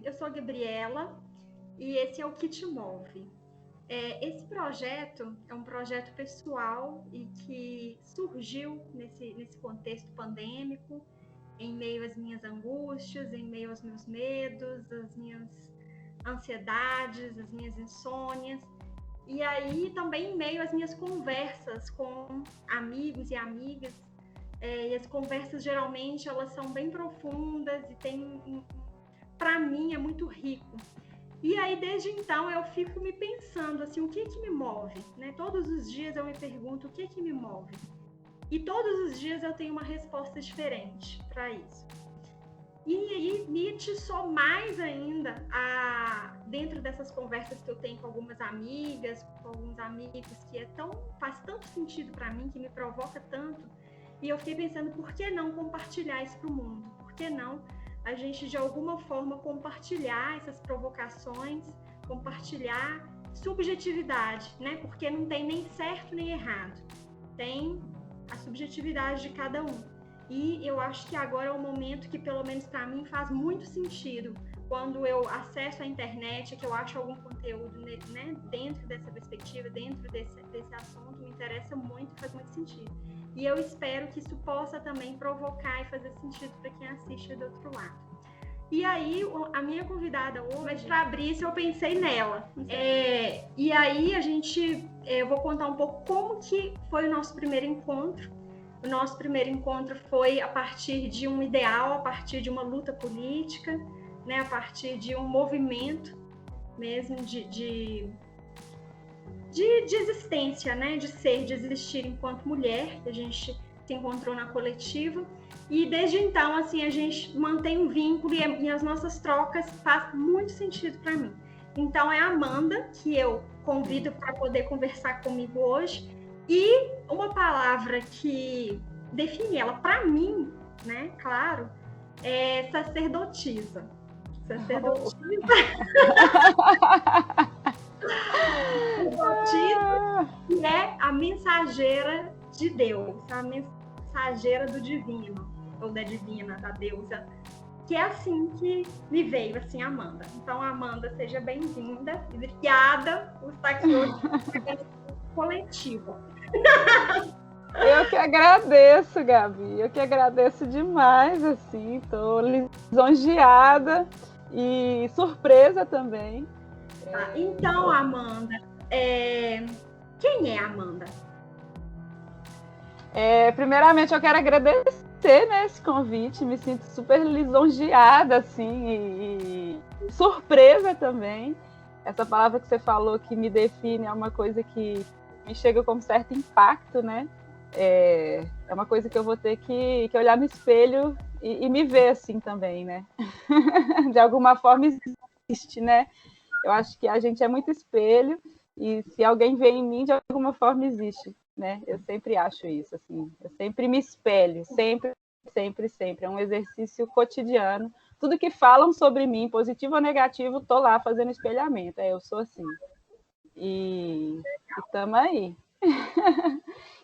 Eu sou a Gabriela e esse é o Que Te Move. Esse projeto é um projeto pessoal e que surgiu nesse contexto pandêmico, em meio às minhas angústias, em meio aos meus medos, às minhas ansiedades, às minhas insônias. E aí também em meio às minhas conversas com amigos e amigas. E as conversas geralmente elas são bem profundas e tem, para mim, é muito rico. E aí, desde então, eu fico me pensando assim, o que me move? Né? Todos os dias eu me pergunto o que me move. E todos os dias eu tenho uma resposta diferente para isso. E aí me atiçou mais ainda dentro dessas conversas que eu tenho com algumas amigas, com alguns amigos, que faz tanto sentido para mim, que me provoca tanto. E eu fiquei pensando, por que não compartilhar isso para o mundo? Por que não a gente, de alguma forma, compartilhar essas provocações, compartilhar subjetividade, né? Porque não tem nem certo nem errado. Tem a subjetividade de cada um. E eu acho que agora é o momento que, pelo menos para mim, faz muito sentido. Quando eu acesso a internet, que eu acho algum conteúdo, né, dentro dessa perspectiva, dentro desse assunto, me interessa muito, faz muito sentido. E eu espero que isso possa também provocar e fazer sentido para quem assiste do outro lado. E aí, a minha convidada hoje, para abrir isso, eu pensei nela. E aí, eu vou contar um pouco como que foi o nosso primeiro encontro. O nosso primeiro encontro foi a partir de um ideal, a partir de uma luta política, né, a partir de um movimento mesmo de existência, né, de existir enquanto mulher, que a gente se encontrou na coletiva. E desde então, assim, a gente mantém um vínculo e as nossas trocas faz muito sentido para mim. Então, é a Amanda que eu convido para poder conversar comigo hoje. E uma palavra que define ela para mim, né, claro, é sacerdotisa. Sacerdotisa. Sacerdotisa, que é a mensageira de Deus, a mensageira do divino, ou da divina, da deusa, que é assim que me veio, assim, Amanda. Então, Amanda, seja bem-vinda e obrigada por estar aqui hoje coletivo. Eu que agradeço, Gabi. Eu que agradeço demais, assim. Estou lisonjeada e surpresa também. Então, Amanda, quem é a Amanda? Primeiramente, eu quero agradecer, né, esse convite. Me sinto super lisonjeada, assim, e surpresa também. Essa palavra que você falou que me define é uma coisa que me chega com certo impacto, né? É uma coisa que eu vou ter que olhar no espelho e me ver assim também, né? De alguma forma existe, né? Eu acho que a gente é muito espelho e se alguém vê em mim, de alguma forma existe, né? Eu sempre acho isso, assim. Eu sempre me espelho, sempre, sempre, sempre. É um exercício cotidiano. Tudo que falam sobre mim, positivo ou negativo, tô lá fazendo espelhamento. Eu sou assim. E estamos aí.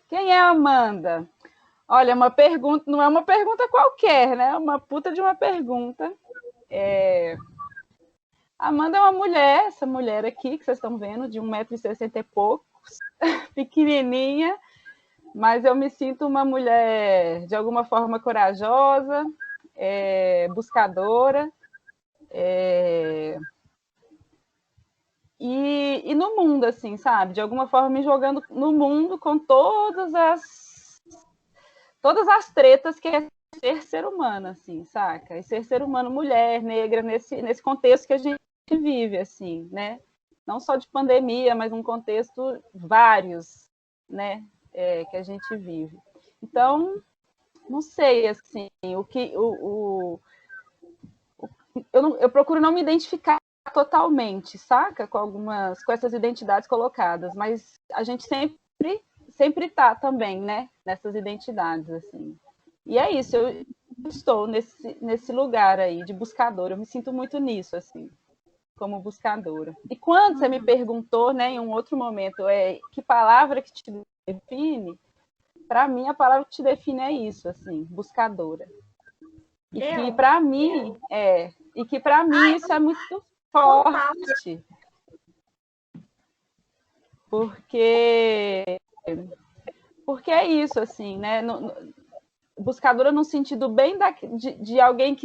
Quem é a Amanda? Olha, uma pergunta, não é uma pergunta qualquer, né? É uma puta de uma pergunta. Amanda é uma mulher, essa mulher aqui que vocês estão vendo, de 1,60 m e poucos, pequenininha, mas eu me sinto uma mulher de alguma forma corajosa, buscadora, e no mundo, assim, sabe? De alguma forma me jogando no mundo com todas as tretas que é ser humano, assim, saca? E ser humano, mulher, negra, nesse contexto que a gente vive, assim, né? Não só de pandemia, mas um contexto vários, né? Que a gente vive. Então, não sei, assim, eu procuro não me identificar totalmente, saca? Com essas identidades colocadas, mas a gente sempre tá também, né? Nessas identidades, assim. E é isso, eu estou nesse lugar aí de buscadora, eu me sinto muito nisso, assim, como buscadora. E quando você me perguntou, né, em um outro momento, que palavra que te define, para mim a palavra que te define é isso, assim, buscadora. E que para mim E que, para mim, isso é muito forte. Porque é isso, assim, né? Buscadora no sentido bem de alguém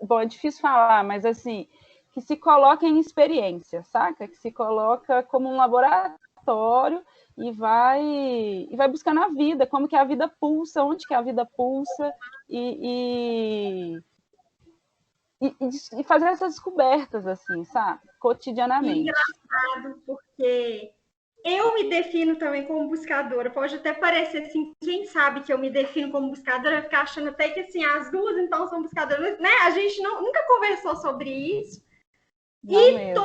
bom, é difícil falar, mas assim, que se coloca em experiência, saca? Que se coloca como um laboratório e vai buscar na vida, como que a vida pulsa, onde que a vida pulsa, e fazer essas descobertas, assim, sabe? Cotidianamente. E engraçado, porque eu me defino também como buscadora. Pode até parecer assim, quem sabe que eu me defino como buscadora, vai ficar achando até que assim, as duas então são buscadoras, né? A gente nunca conversou sobre isso. Não mesmo.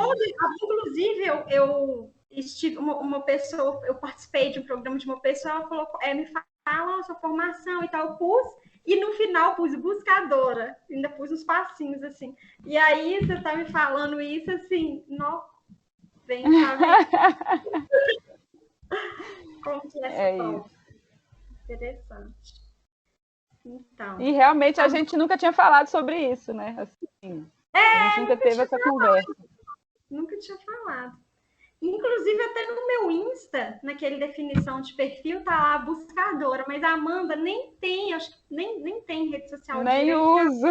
Inclusive, eu estive uma pessoa, eu participei de um programa de uma pessoa, ela falou, me fala a sua formação e tal, eu pus, e no final pus buscadora, ainda pus uns passinhos assim. E aí você tá me falando isso assim, não vem, sabe? Como que é isso. Interessante. Então. E realmente a gente nunca tinha falado sobre isso, né? Assim, a gente nunca teve essa conversa. Nunca tinha falado. Inclusive, até no meu Insta, naquele definição de perfil, tá lá buscadora, mas a Amanda nem tem, acho que nem tem rede social nem direito. Uso.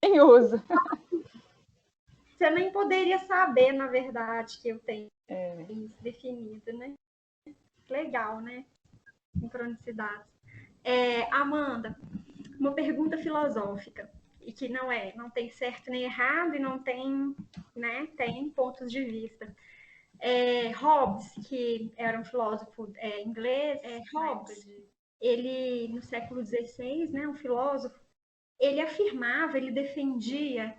Nem uso. Você nem poderia saber, na verdade, que eu tenho isso definido, né? Legal, né? Sincronicidade. Amanda, uma pergunta filosófica, e que não tem certo nem errado, e não tem, né, tem pontos de vista. Hobbes, que era um filósofo inglês, Hobbes, ele, no século XVI, né, um filósofo, ele afirmava, ele defendia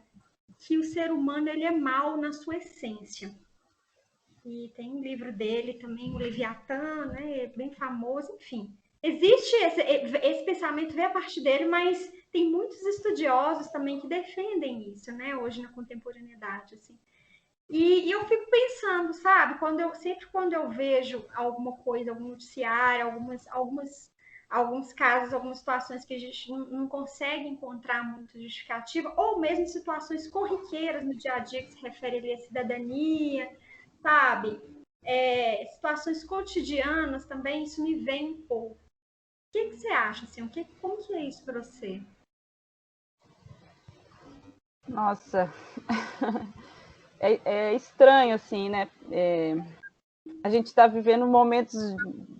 que o ser humano ele é mau na sua essência. E tem um livro dele também, o Leviatã, né, bem famoso, enfim. Existe esse pensamento, vem a partir dele, mas tem muitos estudiosos também que defendem isso, né, hoje na contemporaneidade, assim. E eu fico pensando, sabe, sempre quando eu vejo alguma coisa, algum noticiário, alguns casos, algumas situações que a gente não consegue encontrar muito justificativa, ou mesmo situações corriqueiras no dia a dia que se refere ali à cidadania, sabe? Situações cotidianas também, isso me vem um pouco. O que você acha, assim? Como que é isso para você? Nossa, é estranho, assim, né? A gente está vivendo momentos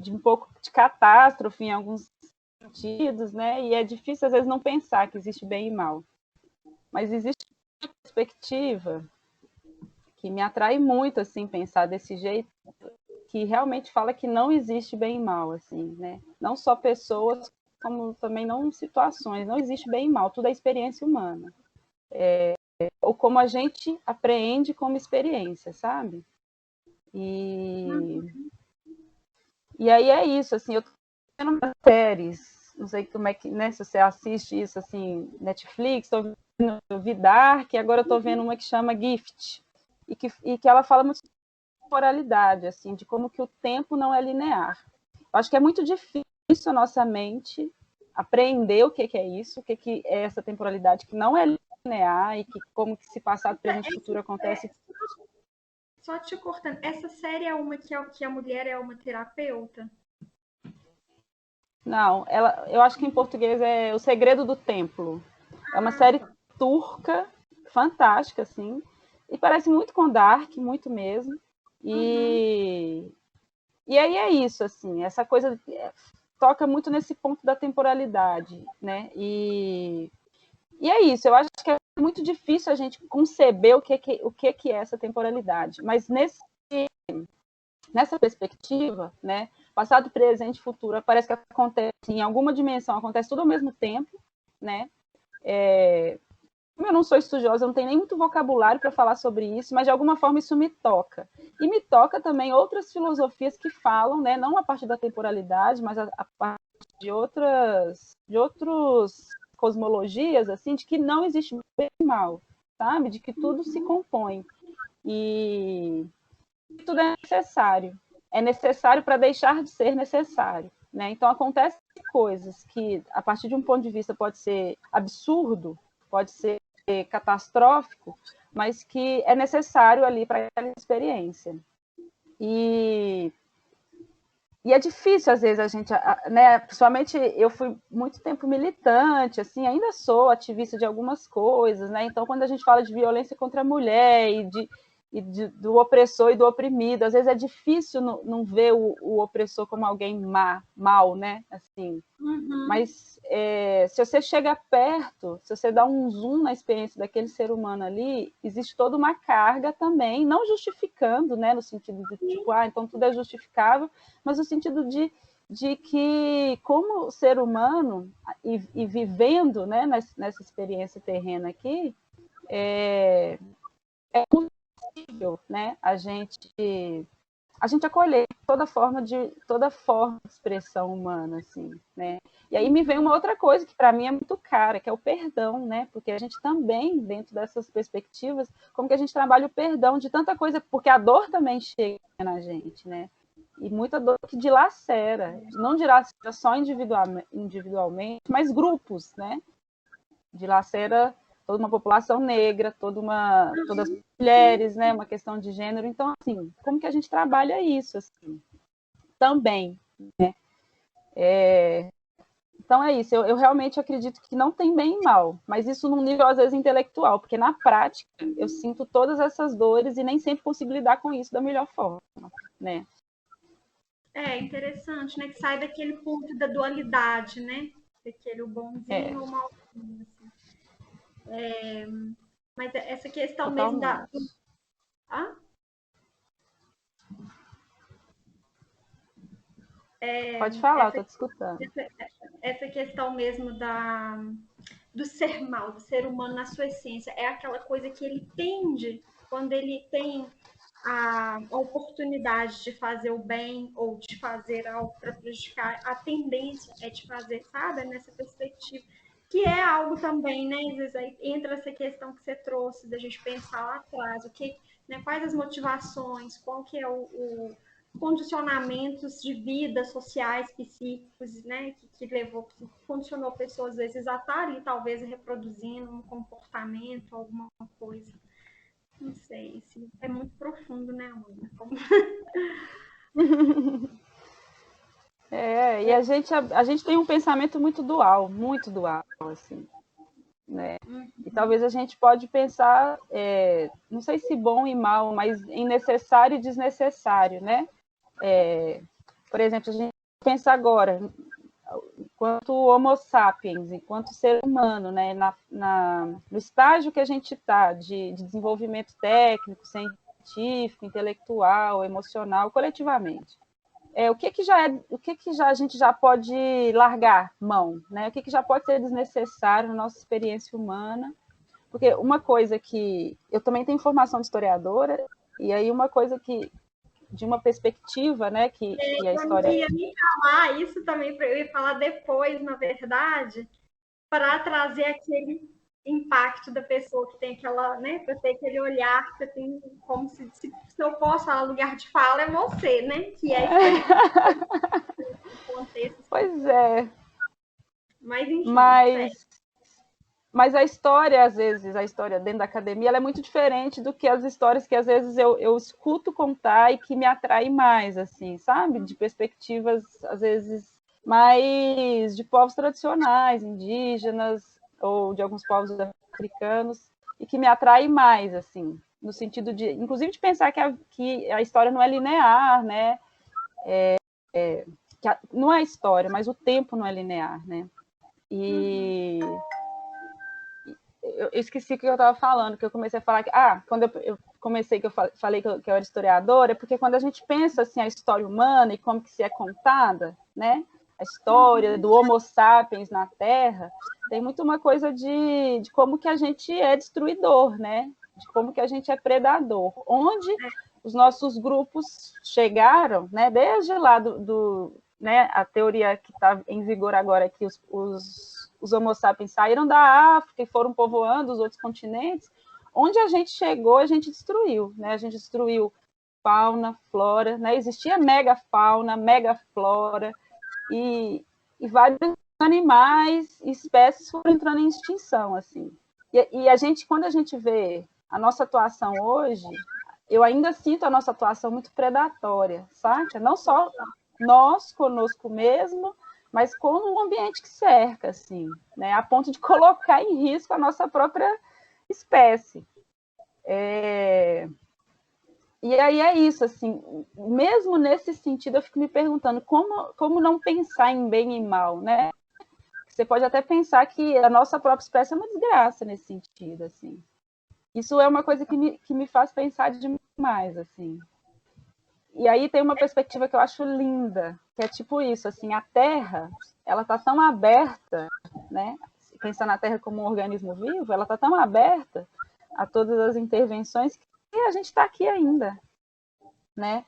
de um pouco de catástrofe em alguns sentidos, né? E é difícil, às vezes, não pensar que existe bem e mal. Mas existe uma perspectiva que me atrai muito, assim, pensar desse jeito, que realmente fala que não existe bem e mal, assim, né? Não só pessoas, como também não situações. Não existe bem e mal, tudo é experiência humana. Ou como a gente apreende como experiência, sabe? E aí é isso, assim, eu tô vendo séries, não sei como é que, né, se você assiste isso, assim, Netflix, tô vendo, eu vi Dark, e agora eu tô vendo uma que chama Gift, e que ela fala muito sobre temporalidade, assim, de como que o tempo não é linear. Eu acho que é muito difícil a nossa mente apreender o que é isso, o que é essa temporalidade que não é linear, e que como que se passado, presente e futuro acontece. Só te cortando, essa série é uma que a mulher é uma terapeuta? Não, eu acho que em português é O Segredo do Templo. É uma série turca, fantástica, assim, e parece muito com Dark, muito mesmo. E aí é isso, assim, essa coisa toca muito nesse ponto da temporalidade, né? E é isso, eu acho que é muito difícil a gente conceber o que é essa temporalidade, mas nessa perspectiva, né, passado, presente, futuro, parece que acontece em alguma dimensão, acontece tudo ao mesmo tempo, né? Como eu não sou estudiosa, eu não tenho nem muito vocabulário para falar sobre isso, mas de alguma forma isso me toca. E me toca também outras filosofias que falam, né, não a partir da temporalidade, mas a partir de outras cosmologias, assim, de que não existe bem e mal, sabe? De que tudo se compõe. E tudo é necessário. É necessário para deixar de ser necessário. Né? Então, acontece coisas que, a partir de um ponto de vista, pode ser absurdo, pode ser catastrófico, mas que é necessário ali para aquela experiência. E é difícil, às vezes, a gente, né, principalmente eu fui muito tempo militante, assim, ainda sou ativista de algumas coisas, né, então quando a gente fala de violência contra a mulher do opressor e do oprimido, às vezes é difícil não ver o opressor como alguém mal, né, assim, mas se você chega perto, se você dá um zoom na experiência daquele ser humano ali, existe toda uma carga também, não justificando, né, no sentido de tipo, então tudo é justificável, mas no sentido de que, como ser humano, e vivendo, né, nessa experiência terrena aqui, é possível, né, a gente acolher toda forma de expressão humana, assim, né? E aí me vem uma outra coisa que para mim é muito cara, que é o perdão, né? Porque a gente também, dentro dessas perspectivas, como que a gente trabalha o perdão de tanta coisa, porque a dor também chega na gente, né? E muita dor que dilacera, não dilacera só individualmente, mas grupos, né? Dilacera toda uma população negra, todas as mulheres, né? Uma questão de gênero. Então, assim, como que a gente trabalha isso, assim, também, né? Então é isso, eu realmente acredito que não tem bem e mal, mas isso num nível, às vezes, intelectual, porque na prática eu sinto todas essas dores e nem sempre consigo lidar com isso da melhor forma, né? É interessante, né? Que sai daquele ponto da dualidade, né? Daquele o bonzinho ou o malzinho, assim. Mas essa questão mesmo Totalmente. Ah? Pode falar, eu Essa, tô te escutando. essa questão mesmo do ser mal, do ser humano na sua essência, é aquela coisa que ele tende, quando ele tem a oportunidade de fazer o bem ou de fazer algo para prejudicar, a tendência é de fazer, sabe? Nessa perspectiva. Que é algo também, né? Às vezes aí entra essa questão que você trouxe, da gente pensar lá atrás, né, quais as motivações, qual que é o condicionamentos de vida sociais, psíquicos, né, que condicionou pessoas, às vezes, a estar ali, talvez, reproduzindo um comportamento, alguma coisa. Não sei, isso é muito profundo, né, Ana? Como... E a gente tem um pensamento muito dual, assim, né? E talvez a gente pode pensar, não sei se bom e mal, mas em necessário e desnecessário, né? Por exemplo, a gente pensa agora, enquanto Homo sapiens, enquanto ser humano, né? No estágio que a gente está de desenvolvimento técnico, científico, intelectual, emocional, coletivamente. O que já a gente já pode largar mão, né? O que já pode ser desnecessário na nossa experiência humana? Porque uma coisa que eu também tenho formação de historiadora, e aí uma coisa que de uma perspectiva, né, que a Eu não história ia nem falar isso também, eu ia falar depois, na verdade, para trazer aquele impacto da pessoa que tem aquela, né, para ter aquele olhar que você tem, como se eu posso falar lugar de fala, é você, né, que é contexto. Pois é. Mas, enfim, mas a história, às vezes, a história dentro da academia, ela é muito diferente do que as histórias que, às vezes, eu escuto contar e que me atraem mais, assim, sabe? De perspectivas, às vezes, mais de povos tradicionais, indígenas, ou de alguns povos africanos, e que me atraem mais, assim, no sentido de, inclusive, de pensar que a história não é linear, né? Não é a história, mas o tempo não é linear, né? E eu esqueci o que eu estava falando, que eu comecei a falar que, quando eu comecei, que eu falei que eu era historiadora, é porque quando a gente pensa assim a história humana e como que se é contada, né? A história do Homo sapiens na Terra, tem muito uma coisa de como que a gente é destruidor, né? De como que a gente é predador. Onde os nossos grupos chegaram, né? Desde lá né? A teoria que está em vigor agora, que os Homo sapiens saíram da África e foram povoando os outros continentes, onde a gente chegou, a gente destruiu, né? A gente destruiu fauna, flora, né? Existia megafauna, megaflora, e e vários animais e espécies foram entrando em extinção, assim. E a gente, quando a gente vê a nossa atuação hoje, eu ainda sinto a nossa atuação muito predatória, sabe? Não só nós conosco mesmo, mas com o ambiente que cerca, assim, né? A ponto de colocar em risco a nossa própria espécie. E aí é isso, assim, mesmo nesse sentido, eu fico me perguntando como não pensar em bem e mal, né? Você pode até pensar que a nossa própria espécie é uma desgraça nesse sentido, assim. Isso é uma coisa que me faz pensar demais, assim. E aí tem uma perspectiva que eu acho linda, que é tipo isso, assim, a Terra, ela está tão aberta, né? Pensar na Terra como um organismo vivo, ela está tão aberta a todas as intervenções que a gente está aqui ainda, né?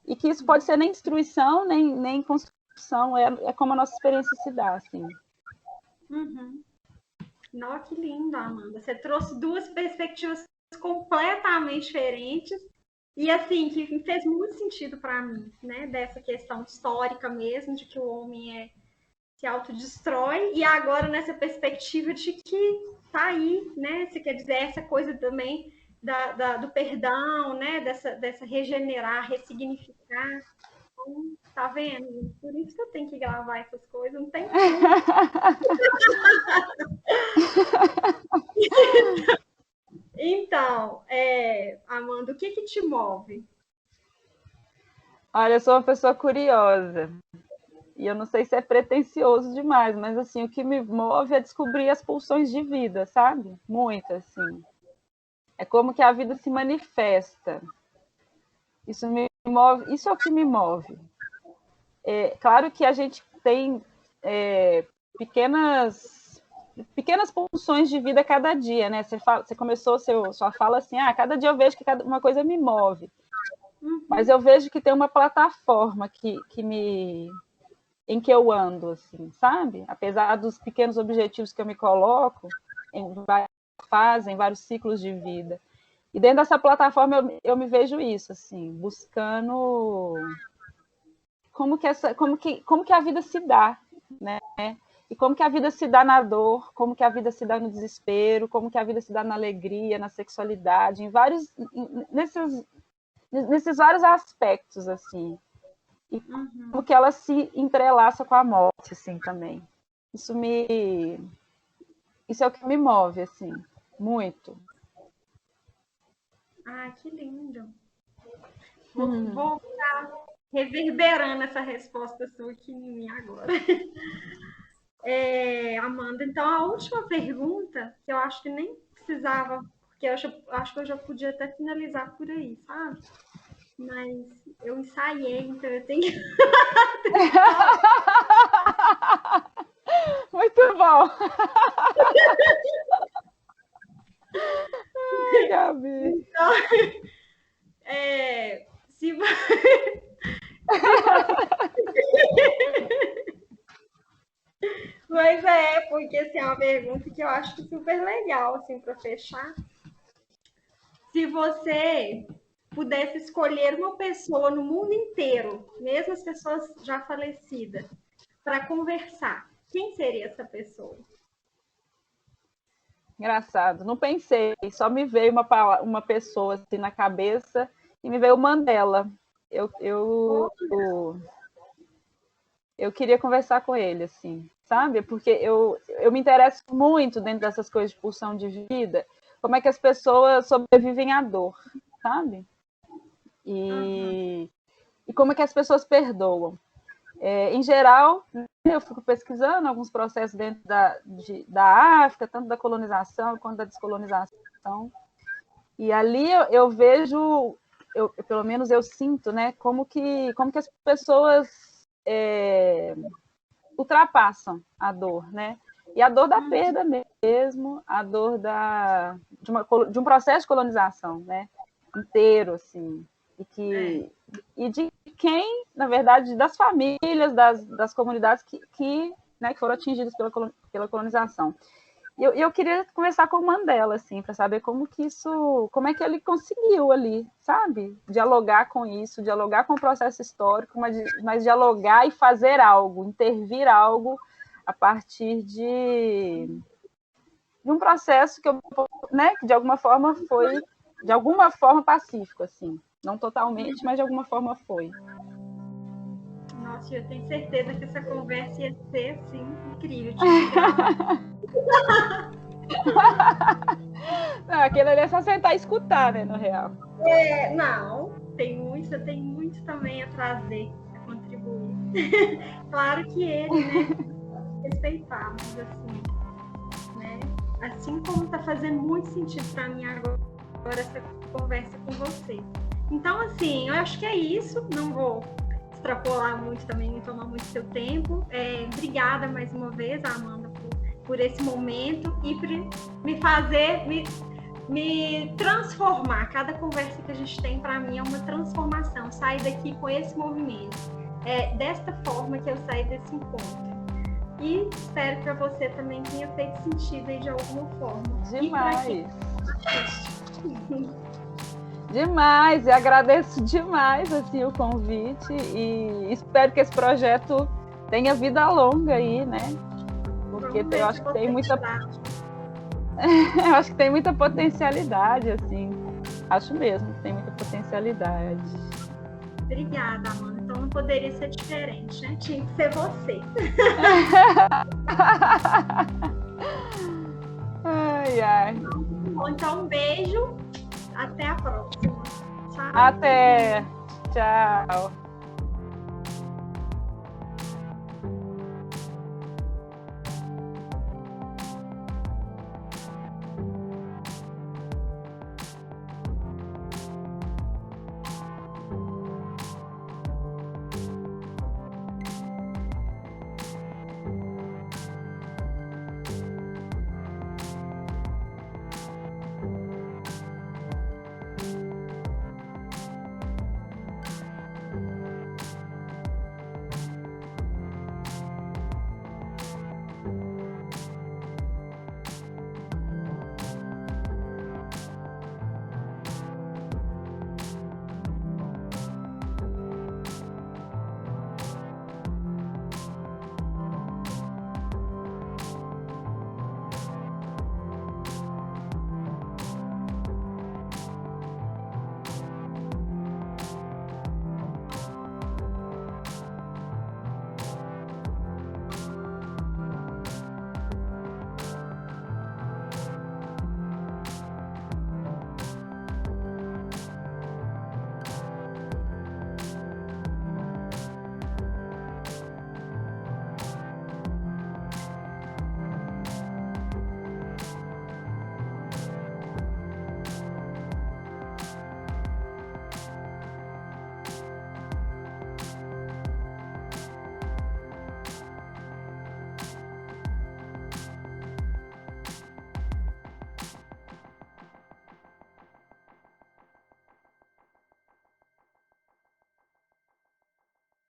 E que isso pode ser nem destruição, nem construção, é como a nossa experiência se dá, assim. Uhum. Nossa, que lindo, Amanda. Você trouxe duas perspectivas completamente diferentes e assim que fez muito sentido para mim, né? Dessa questão histórica mesmo de que o homem se autodestrói e agora nessa perspectiva de que tá aí, né? Você quer dizer essa coisa também do perdão, né? Dessa regenerar, ressignificar. Então, tá vendo? Por isso que eu tenho que gravar essas coisas, não tem como. Então, Amanda, o que te move? Olha, eu sou uma pessoa curiosa. E eu não sei se é pretensioso demais, mas assim, o que me move é descobrir as pulsões de vida, sabe? Muito, assim. É como que a vida se manifesta. Isso me move, isso é o que me move. É claro que a gente tem pequenas pulsões de vida a cada dia, né? Você começou sua fala assim, cada dia eu vejo que uma coisa me move. Mas eu vejo que tem uma plataforma em que eu ando, assim, sabe? Apesar dos pequenos objetivos que eu me coloco em várias fases, em vários ciclos de vida. E dentro dessa plataforma eu me vejo isso, assim, buscando como que a vida se dá, né? E como que a vida se dá na dor, como que a vida se dá no desespero, como que a vida se dá na alegria, na sexualidade, nesses vários aspectos, assim. E como que ela se entrelaça com a morte, assim, também. Isso é o que me move, assim, muito. Ah, que lindo. Vou ficar reverberando essa resposta sua aqui em mim agora. Amanda, então a última pergunta, que eu acho que nem precisava, porque acho que eu já podia até finalizar por aí, sabe? Mas eu ensaiei, então eu tenho que. Muito bom! Ai, Gabi. Então, se você. Mas porque assim, é uma pergunta que eu acho super legal, assim, para fechar. Se você pudesse escolher uma pessoa no mundo inteiro, mesmo as pessoas já falecidas, para conversar, quem seria essa pessoa? Engraçado, não pensei, só me veio uma pessoa assim na cabeça e me veio o Mandela. Eu queria conversar com ele, assim, sabe? Porque eu me interesso muito dentro dessas coisas de pulsão de vida, como é que as pessoas sobrevivem à dor, sabe? E como é que as pessoas perdoam. Em geral, eu fico pesquisando alguns processos dentro da África, tanto da colonização quanto da descolonização. E ali eu vejo, pelo menos eu sinto, né, como que as pessoas ultrapassam a dor, né? E a dor da perda mesmo, a dor de um processo de colonização, né? Inteiro, assim. E de quem, na verdade, das famílias, das comunidades que foram atingidas pela colonização. eu queria conversar com o Mandela, assim, para saber como é que ele conseguiu ali, sabe? Dialogar com isso, dialogar com o processo histórico, mas dialogar e fazer algo, intervir algo a partir de um processo que, né, que de alguma forma foi, de alguma forma pacífico, assim. Não totalmente, mas de alguma forma foi. Nossa, eu tenho certeza que essa conversa ia ser, assim, incrível. Não, aquele ali é só sentar e escutar, né, no real. Não, eu tenho muito também a trazer, a contribuir. Claro que ele, né, respeitar, mas assim, né, assim como está fazendo muito sentido para mim agora essa conversa com você. Então, assim, eu acho que é isso, não vou extrapolar muito também, me tomar muito seu tempo. Obrigada mais uma vez, Amanda, por esse momento e por me fazer me transformar. Cada conversa que a gente tem, para mim, é uma transformação. Sair daqui com esse movimento. É desta forma que eu saí desse encontro. E espero que para você também tenha feito sentido aí de alguma forma. Demais. Demais, e agradeço demais assim, o convite e espero que esse projeto tenha vida longa aí, né? Porque eu acho que tem muita eu acho que tem muita potencialidade, assim. Acho mesmo que tem muita potencialidade. Obrigada, Amanda. Então não poderia ser diferente, né? Tinha que ser você. Ai, ai. Então, um beijo. Até a próxima. Tchau. Até. Tchau.